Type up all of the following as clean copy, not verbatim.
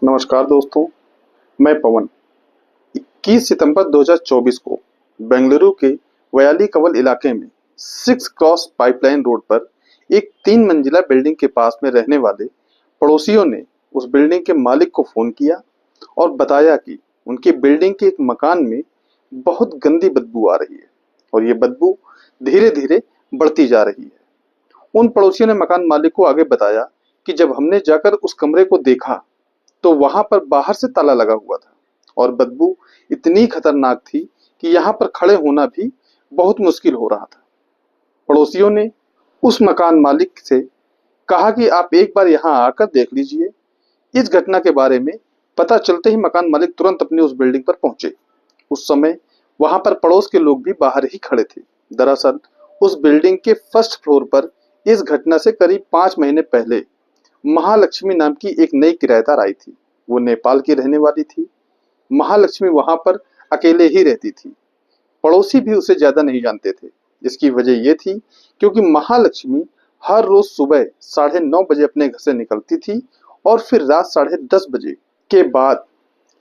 नमस्कार दोस्तों, मैं पवन। 21 सितंबर 2024 को बेंगलुरु के वयाली कवल इलाके में 6 क्रॉस पाइपलाइन रोड पर एक 3 मंजिला बिल्डिंग के पास में रहने वाले पड़ोसियों ने उस बिल्डिंग के मालिक को फोन किया और बताया कि उनकी बिल्डिंग के एक मकान में बहुत गंदी बदबू आ रही है और ये बदबू धीरे धीरे बढ़ती जा रही है। उन पड़ोसियों ने मकान मालिक को आगे बताया कि जब हमने जाकर उस कमरे को देखा तो वहां पर बाहर से ताला लगा हुआ था और बदबू इतनी खतरनाक थी कि यहाँ पर खड़े होना भी बहुत मुश्किल हो रहा था। पड़ोसियों ने उस मकान मालिक से कहा कि आप एक बार यहाँ आकर देख लीजिए। इस घटना के बारे में पता चलते ही मकान मालिक तुरंत अपनी उस बिल्डिंग पर पहुंचे। उस समय वहां पर पड़ोस के लोग भी बाहर ही खड़े थे। दरअसल उस बिल्डिंग के फर्स्ट फ्लोर पर इस घटना से करीब 5 महीने पहले महालक्ष्मी नाम की एक नई किराएदार आई थी। वो नेपाल की रहने वाली थी। महालक्ष्मी वहां पर अकेले ही रहती थी। पड़ोसी भी उसे ज्यादा नहीं जानते थे। इसकी वजह यह थी क्योंकि महालक्ष्मी हर रोज सुबह 9:30 बजे अपने घर से निकलती थी और फिर रात 10:30 बजे के बाद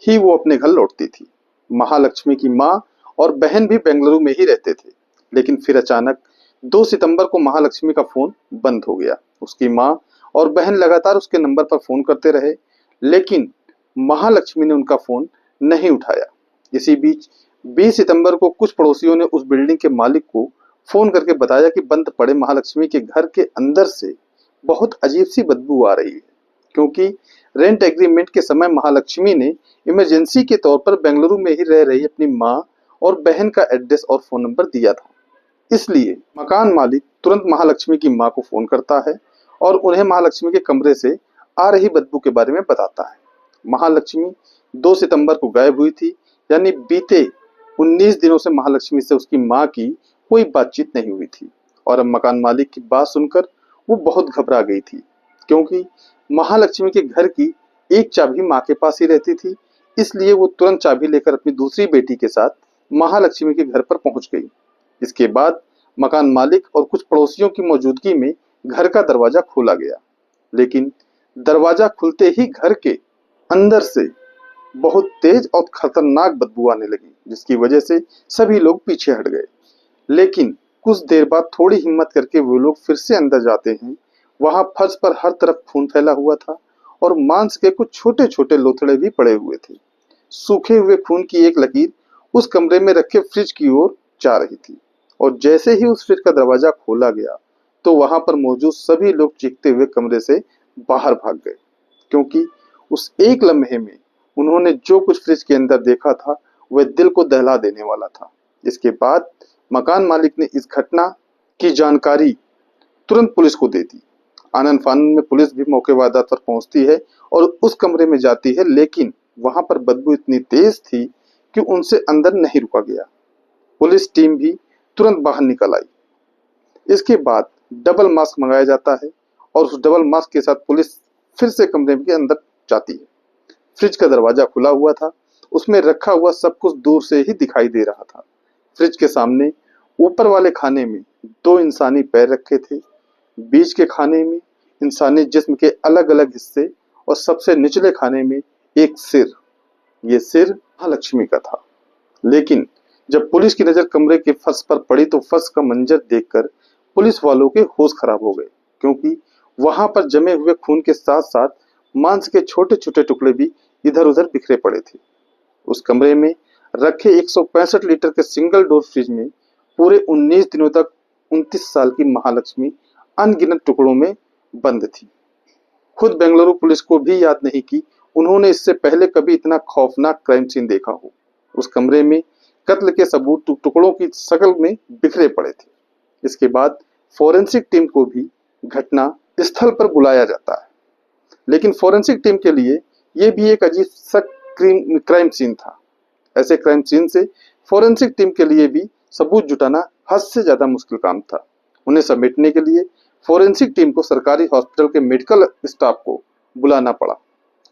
ही वो अपने घर लौटती थी। महालक्ष्मी की माँ और बहन भी बेंगलुरु में ही रहते थे। लेकिन फिर अचानक 2 सितंबर को महालक्ष्मी का फोन बंद हो गया। उसकी माँ और बहन लगातार उसके नंबर पर फोन करते रहे, लेकिन महालक्ष्मी ने उनका फोन नहीं उठाया। इसी बीच 20 सितंबर को कुछ पड़ोसियों ने उस बिल्डिंग के मालिक को फोन करके बताया कि बंद पड़े महालक्ष्मी के घर के अंदर से बहुत अजीब सी बदबू आ रही है, क्योंकि रेंट एग्रीमेंट के समय महालक्ष्मी ने इमरजेंसी के तौर पर बेंगलुरु में ही रह रही अपनी माँ और बहन का एड्रेस और फोन नंबर दिया था। इसलिए मकान मालिक तुरंत महालक्ष्मी की माँ को फोन करता है और उन्हें महालक्ष्मी के कमरे से आ रही बदबू के बारे में बताता है। महालक्ष्मी 2 सितंबर को गायब हुई थी, यानी बीते 19 दिनों से महालक्ष्मी से उसकी माँ की कोई बातचीत नहीं हुई थी। और अब मकान मालिक की बात सुनकर वो बहुत घबरा गई थी, क्योंकि महालक्ष्मी के घर की एक चाबी माँ के पास ही रहती थी। इसलिए वो तुरंत चाबी लेकर अपनी दूसरी बेटी के साथ महालक्ष्मी के घर पर पहुंच गई। इसके बाद मकान मालिक और कुछ पड़ोसियों की मौजूदगी में घर का दरवाजा खोला गया, लेकिन दरवाजा खुलते ही घर के अंदर से बहुत तेज और खतरनाक बदबू आने लगी, जिसकी वजह से सभी लोग पीछे हट गए। लेकिन कुछ देर बाद थोड़ी हिम्मत करके वो लोग फिर से अंदर जाते हैं। वहां फर्श पर हर तरफ खून फैला हुआ था और मांस के कुछ छोटे छोटे लोथड़े भी पड़े हुए थे। सूखे हुए खून की एक लकीर उस कमरे में रखे फ्रिज की ओर जा रही थी और जैसे ही उस फ्रिज का दरवाजा खोला गया तो वहां पर मौजूद सभी लोग चीखते हुए कमरे से बाहर भाग गए, क्योंकि उस एक लम्हे में उन्होंने जो कुछ फ्रिज के अंदर देखा था वह दिल को दहला देने वाला था। इसके बाद मकान मालिक ने इस घटना की जानकारी तुरंत पुलिस को दे दी। आनन फानन में पुलिस भी मौके वारदात पर पहुंचती है और उस कमरे में जाती है, लेकिन वहां पर बदबू इतनी तेज थी कि उनसे अंदर नहीं रुका गया। पुलिस टीम भी तुरंत बाहर निकल आई। इसके बाद डबल मास्क मंगाया जाता है और उस डबल मास्क के साथ पुलिस फिर से कमरे के अंदर जाती है। फ्रिज का दरवाजा खुला हुआ था। उसमें रखा हुआ सब कुछ दूर से ही दिखाई दे रहा था। फ्रिज के सामने ऊपर वाले खाने में 2 इंसानी पैर रखे थे, बीच के खाने में इंसानी जिस्म के अलग अलग हिस्से और सबसे निचले खाने में एक सिर। ये सिर महालक्ष्मी का था। लेकिन जब पुलिस की नजर कमरे के फर्श पर पड़ी तो फर्श का मंजर देखकर पुलिस वालों के होश खराब हो गए, क्योंकि वहां पर जमे हुए खून के साथ साथ मांस के छोटे छोटे टुकड़े भी इधर उधर बिखरे पड़े थे। उस कमरे में रखे 165 लीटर के सिंगल डोर फ्रिज में पूरे 19 दिनों तक 29 साल की महालक्ष्मी अनगिनत टुकड़ों में बंद थी। खुद बेंगलुरु पुलिस को भी याद नहीं कि उन्होंने इससे पहले कभी इतना खौफनाक क्राइम सीन देखा हो। उस कमरे में कत्ल के सबूत टुकड़ों की शक्ल में बिखरे पड़े थे। इसके बाद फोरेंसिक टीम को भी घटना स्थल पर बुलाया जाता है, लेकिन फोरेंसिक टीम के लिए यह भी एक अजीब सा क्राइम सीन था। ऐसे क्राइम सीन से फोरेंसिक टीम के लिए भी सबूत जुटाना हद से ज्यादा मुश्किल काम था। उन्हें समेटने के लिए फोरेंसिक टीम को सरकारी हॉस्पिटल के मेडिकल स्टाफ को बुलाना पड़ा।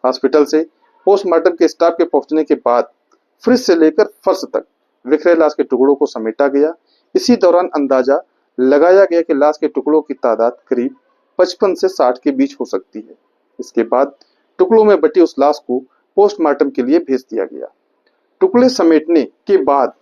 हॉस्पिटल से पोस्टमार्टम के स्टाफ के पहुंचने के बाद फ्रिज से लेकर फर्श तक बिखरे लाश के टुकड़ों को समेटा गया। इसी दौरान अंदाजा लगाया गया कि लाश के टुकड़ों की तादाद करीब 55 से 60 के बीच हो सकती है। इसके बाद टुकड़ों में बटी उस लाश को पोस्टमार्टम के लिए भेज दिया गया। टुकड़े समेटने के बाद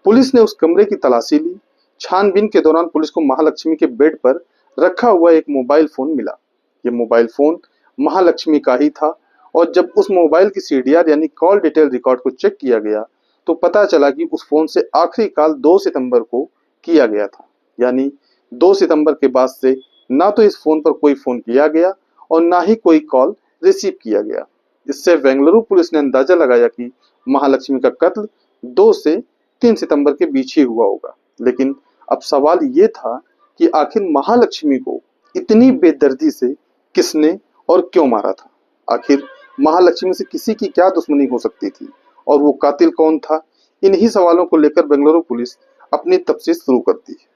पुलिस ने उस कमरे की तलाशी ली। छानबीन के दौरान पुलिस को महालक्ष्मी के बेड पर रखा हुआ एक मोबाइल फोन मिला। ये मोबाइल फोन महालक्ष्मी का ही था और जब उस मोबाइल की सीडीआर यानी कॉल डिटेल रिकॉर्ड को चेक किया गया तो पता चला कि उस फोन से आखिरी कॉल 2 सितंबर को किया गया था। यानी 2 सितंबर के बाद से ना तो इस फोन पर कोई फोन किया गया और ना ही कोई कॉल रिसीव किया गया। इससे बेंगलुरु पुलिस ने अंदाजा लगाया कि महालक्ष्मी का कत्ल 2 से 3 सितंबर के बीच ही हुआ होगा। लेकिन अब सवाल ये था कि आखिर महालक्ष्मी को इतनी बेदर्दी से किसने और क्यों मारा था? आखिर महालक्ष्मी से किसी की क्या दुश्मनी हो सकती थी और वो कातिल कौन था? इन्हीं सवालों को लेकर बेंगलुरु पुलिस अपनी तफ्तीश शुरू करती है।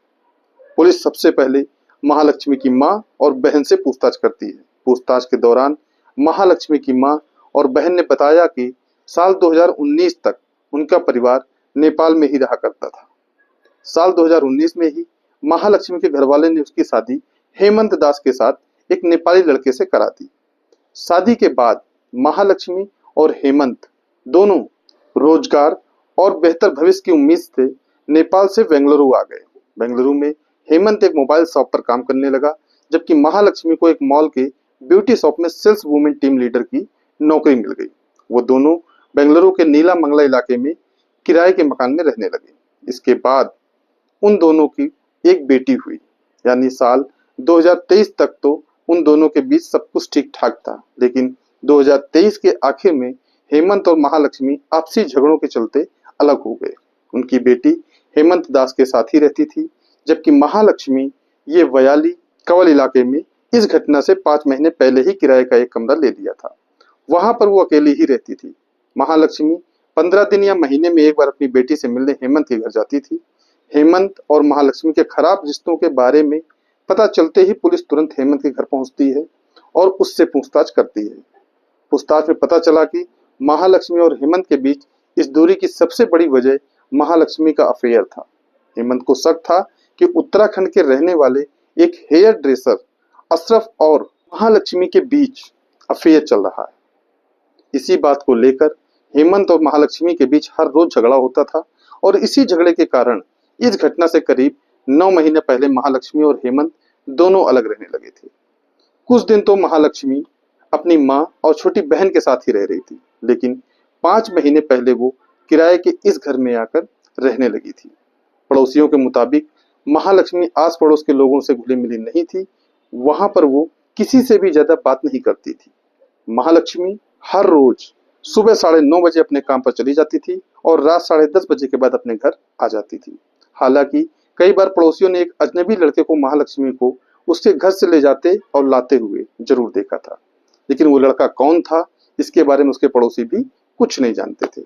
पुलिस सबसे पहले महालक्ष्मी की मां और बहन से पूछताछ करती है। पूछताछ के दौरान महालक्ष्मी की मां और बहन ने बताया कि साल 2019 तक उनका परिवार नेपाल में ही रहा करता था। साल 2019 में ही महालक्ष्मी के घरवाले ने उसकी शादी हेमंत दास के साथ एक नेपाली लड़के से करा दी। शादी के बाद महालक्ष्मी और हेमंत दोनों रोजगार और बेहतर भविष्य की उम्मीद से नेपाल से बेंगलुरु आ गए। बेंगलुरु में हेमंत एक मोबाइल शॉप पर काम करने लगा, जबकि महालक्ष्मी को एक मॉल के ब्यूटी शॉप में सेल्स वुमेन टीम लीडर की नौकरी मिल गई। वो दोनों बेंगलुरु के नीला मंगला इलाके में किराए के मकान में रहने लगे। इसके बाद उन दोनों की एक बेटी हुई। यानी साल 2023 तक तो उन दोनों के बीच सब कुछ ठीक ठाक था, लेकिन 2023 के आखिर में हेमंत और महालक्ष्मी आपसी झगड़ों के चलते अलग हो गए। उनकी बेटी हेमंत दास के साथ ही रहती थी, जबकि महालक्ष्मी ये वयाली कवल इलाके में इस घटना से 5 महीने पहले ही किराए का एक कमरा ले लिया था। वहां पर वो अकेली ही रहती थी। महालक्ष्मी 15 दिन या महीने में एक बार अपनी बेटी से मिलने हेमंत के घर जाती थी। हेमंत और महालक्ष्मी के खराब रिश्तों के बारे में पता चलते ही पुलिस तुरंत हेमंत के घर पहुंचती है और उससे पूछताछ करती है। पूछताछ में पता चला कि महालक्ष्मी और हेमंत के बीच इस दूरी की सबसे बड़ी वजह महालक्ष्मी का अफेयर था। हेमंत को शक था कि उत्तराखंड के रहने वाले एक हेयर ड्रेसर अशरफ और महालक्ष्मी के बीच अफेयर चल रहा है। इसी बात को लेकर हेमंत और महालक्ष्मी के बीच हर रोज झगड़ा होता था और इसी झगड़े के कारण इस घटना से करीब 9 महीने पहले महालक्ष्मी और हेमंत दोनों अलग रहने लगे थे। कुछ दिन तो महालक्ष्मी अपनी मां और छोटी बहन के साथ ही रह रही थी, लेकिन 5 महीने पहले वो किराए के इस घर में आकर रहने लगी थी। पड़ोसियों के मुताबिक महालक्ष्मी आस पड़ोस के लोगों से घुली मिली नहीं थी। वहां पर वो किसी से भी ज्यादा बात नहीं करती थी। महालक्ष्मी हर रोज सुबह 9:30 बजे अपने काम पर चली जाती थी और रात 10:30 बजे के बाद अपने घर आ जाती थी। हालांकि कई बार पड़ोसियों ने एक अजनबी लड़के को महालक्ष्मी को उसके घर से ले जाते और लाते हुए जरूर देखा था, लेकिन वो लड़का कौन था इसके बारे में उसके पड़ोसी भी कुछ नहीं जानते थे,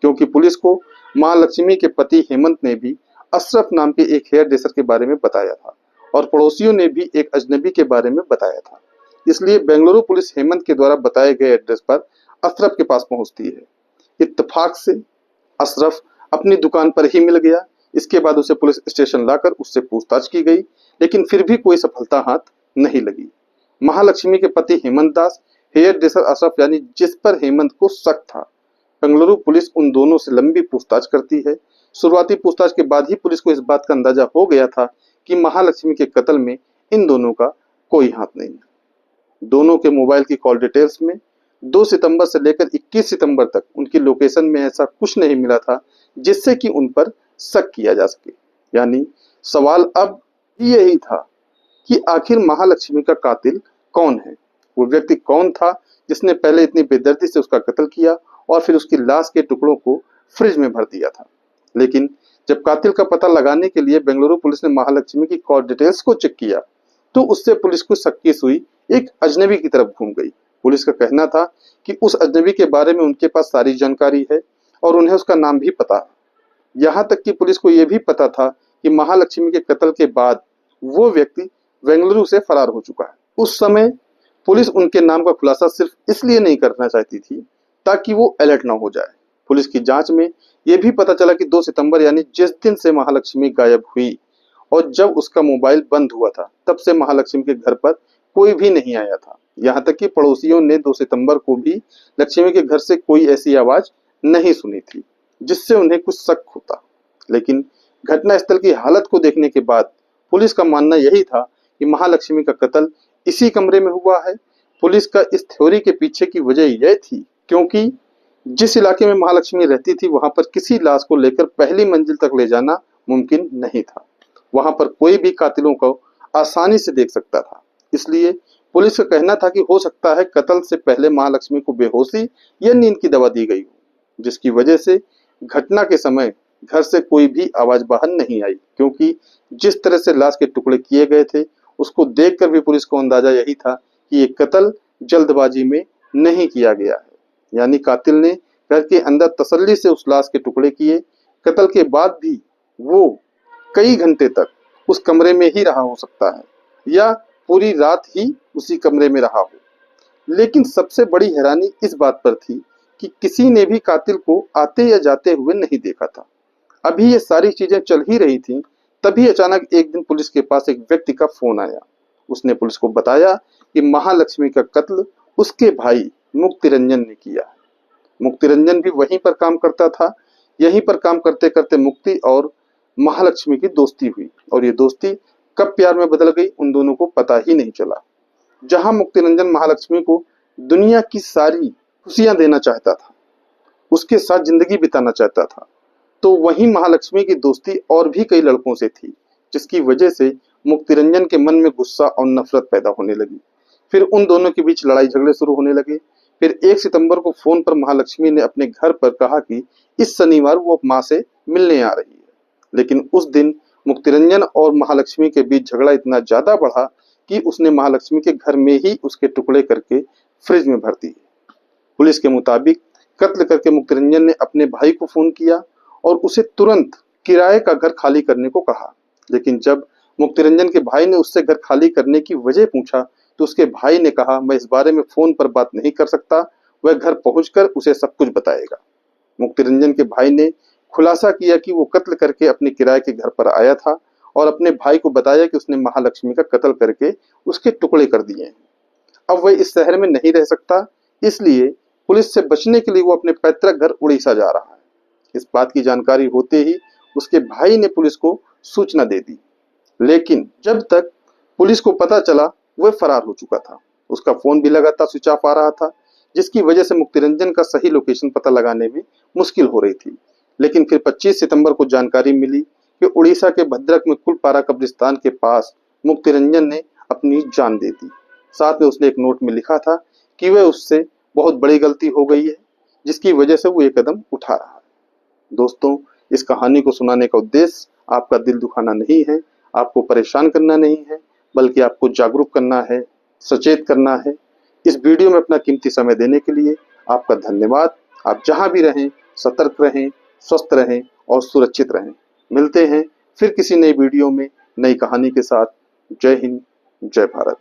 क्योंकि पुलिस को महालक्ष्मी के पति हेमंत ने भी अशरफ नाम के एक हेयर ड्रेसर के बारे में बताया था और पड़ोसियों ने भी एक अजनबी के बारे में बताया था। इसलिए बेंगलुरु पुलिस हेमंत के द्वारा बताए गए एड्रेस पर अशरफ के पास पहुंचती है। इत्तेफाक से अशरफ अपनी दुकान पर ही मिल गया। इसके बाद उसे पुलिस स्टेशन लाकर उससे पूछताछ की गई, लेकिन फिर भी कोई सफलता हाथ नहीं लगी। महालक्ष्मी के पति हेमंत दास हेयर ड्रेसर अशरफ यानी जिस पर हेमंत को शक था, बेंगलुरु पुलिस उन दोनों से लंबी पूछताछ करती है। शुरुआती पूछताछ के बाद ही पुलिस को इस बात का अंदाजा हो गया था कि महालक्ष्मी के कत्ल में इन दोनों का कोई हाथ नहीं है। दोनों के मोबाइल की कॉल डिटेल्स में 2 सितंबर से लेकर 21 सितंबर तक उनकी लोकेशन में ऐसा कुछ नहीं मिला था जिससे कि उन पर शक किया जा सके। यानी सवाल अब यही था कि आखिर महालक्ष्मी का कातिल कौन है? वो व्यक्ति कौन था जिसने पहले इतनी बेदर्दी से उसका कत्ल किया और फिर उसकी लाश के टुकड़ों को फ्रिज में भर दिया था? लेकिन जब कातिल का पता लगाने के लिए बेंगलुरु पुलिस ने महालक्ष्मी की कॉल डिटेल्स को चेक किया तो उससे पुलिस को शक की सुई एक अजनबी की तरफ घूम गई। पुलिस का कहना था कि उस अजनबी के बारे में उनके पास सारी जानकारी है और उन्हें उसका नाम भी पता है। यहाँ तक कि पुलिस को यह भी पता था कि महालक्ष्मी के कत्ल के बाद वो व्यक्ति बेंगलुरु से फरार हो चुका है। उस समय पुलिस उनके नाम का खुलासा सिर्फ इसलिए नहीं करना चाहती थी ताकि वो अलर्ट ना हो जाए। पुलिस की जांच में यह भी पता चला कि 2 सितंबर यानी जिस दिन से महालक्ष्मी गायब हुई और जब उसका मोबाइल बंद हुआ था, तब से महालक्ष्मी के घर पर कोई भी नहीं आया था। यहाँ तक कि पड़ोसियों ने 2 सितंबर को भी लक्ष्मी के घर से कोई ऐसी आवाज नहीं सुनी थी जिससे उन्हें कुछ शक होता। लेकिन घटनास्थल की हालत को देखने के बाद पुलिस का मानना यही था कि महालक्ष्मी का कत्ल इसी कमरे में हुआ है। पुलिस का इस थ्योरी के पीछे की वजह यह थी क्योंकि जिस इलाके में महालक्ष्मी रहती थी वहां पर किसी लाश को लेकर पहली मंजिल तक ले जाना मुमकिन नहीं था। वहां पर कोई भी कातिलों को आसानी से देख सकता था। इसलिए पुलिस का कहना था कि हो सकता है कत्ल से पहले महालक्ष्मी को बेहोशी या नींद की दवा दी गई हो, जिसकी वजह से घटना के समय घर से कोई भी आवाज बाहर नहीं आई। क्योंकि जिस तरह से लाश के टुकड़े किए गए थे उसको देखकर भी पुलिस को अंदाजा यही था कि ये कत्ल जल्दबाजी में नहीं किया गया है। यानी कातिल ने घर के अंदर तसल्ली से उस लाश के टुकड़े किए। कत्ल के बाद भी वो कई घंटे तक उस कमरे में ही रहा हो सकता है या पूरी रात ही उसी कमरे में रहा हो। लेकिन सबसे बड़ी हैरानी इस बात पर थी कि किसी ने भी कातिल को आते या जाते हुए नहीं देखा था। अभी ये सारी चीजें चल ही रही थी, तभी अचानक एक दिन पुलिस के पास एक व्यक्ति का फोन आया। उसने पुलिस को बताया कि महालक्ष्मी का कत्ल उसके भाई मुक्तिरंजन ने किया है। मुक्तिरंजन भी वहीं पर काम करता था। यहीं पर काम करते करते मुक्ति और महालक्ष्मी की दोस्ती हुई और ये दोस्ती कब प्यार में बदल गई उन दोनों को पता ही नहीं चला। जहां मुक्तिरंजन महालक्ष्मी को दुनिया की सारी खुशियां देना चाहता था, उसके साथ जिंदगी बिताना चाहता था, तो वहीं महालक्ष्मी की दोस्ती और भी कई लड़कों से थी, जिसकी वजह से मुक्तिरंजन के मन में गुस्सा और नफरत पैदा होने लगी। फिर उन दोनों के बीच लड़ाई झगड़े शुरू होने लगे। फिर 1 सितंबर को फोन पर महालक्ष्मी ने अपने घर पर कहा कि इस शनिवार वो माँ से मिलने आ रही है। लेकिन उस दिन मुक्तिरंजन और महालक्ष्मी के बीच झगड़ा इतना ज्यादा बढ़ा कि उसने महालक्ष्मी के घर में ही उसके टुकड़े करके फ्रिज में भर दिए। पुलिस के मुताबिक कत्ल करके मुक्तिरंजन ने अपने भाई को फोन किया और उसे तुरंत किराए का घर खाली करने को कहा। लेकिन जब मुक्तिरंजन के भाई ने उससे घर खाली करने की वजह पूछा तो उसके भाई ने कहा, मैं इस बारे में फोन पर बात नहीं कर सकता, वह घर पहुंचकर उसे सब कुछ बताएगा। मुक्तिरंजन के भाई ने खुलासा किया कि वो कत्ल करके अपने किराए के घर पर आया था और अपने भाई को बताया कि उसने महालक्ष्मी का कत्ल करके उसके टुकड़े कर दिए हैं। अब वह इस शहर में नहीं रह सकता, इसलिए पुलिस से बचने के लिए वो अपने पैतृक घर उड़ीसा जा रहा है। इस बात की जानकारी होते ही उसके भाई ने पुलिस को सूचना दे दी। लेकिन जब तक पुलिस को पता चला वह फरार हो चुका था। उसका फोन भी लगातार स्विच ऑफ आ रहा था, जिसकी वजह से मुक्तिरंजन का सही लोकेशन पता लगाने में मुश्किल हो रही थी। लेकिन फिर 25 सितंबर को जानकारी मिली कि उड़ीसा के भद्रक में कुलपारा कब्रिस्तान के पास मुक्तिरंजन ने अपनी जान दे दी। साथ में उसने एक नोट में लिखा था कि वह उससे बहुत बड़ी गलती हो गई है, जिसकी वजह से वो ये कदम उठा रहा है। दोस्तों, इस कहानी को सुनाने का उद्देश्य आपका दिल दुखाना नहीं है, आपको परेशान करना नहीं है, बल्कि आपको जागरूक करना है, सचेत करना है। इस वीडियो में अपना कीमती समय देने के लिए आपका धन्यवाद। आप जहां भी रहें, सतर्क रहें, स्वस्थ रहें और सुरक्षित रहें। मिलते हैं फिर किसी नई वीडियो में नई कहानी के साथ। जय हिंद, जय भारत।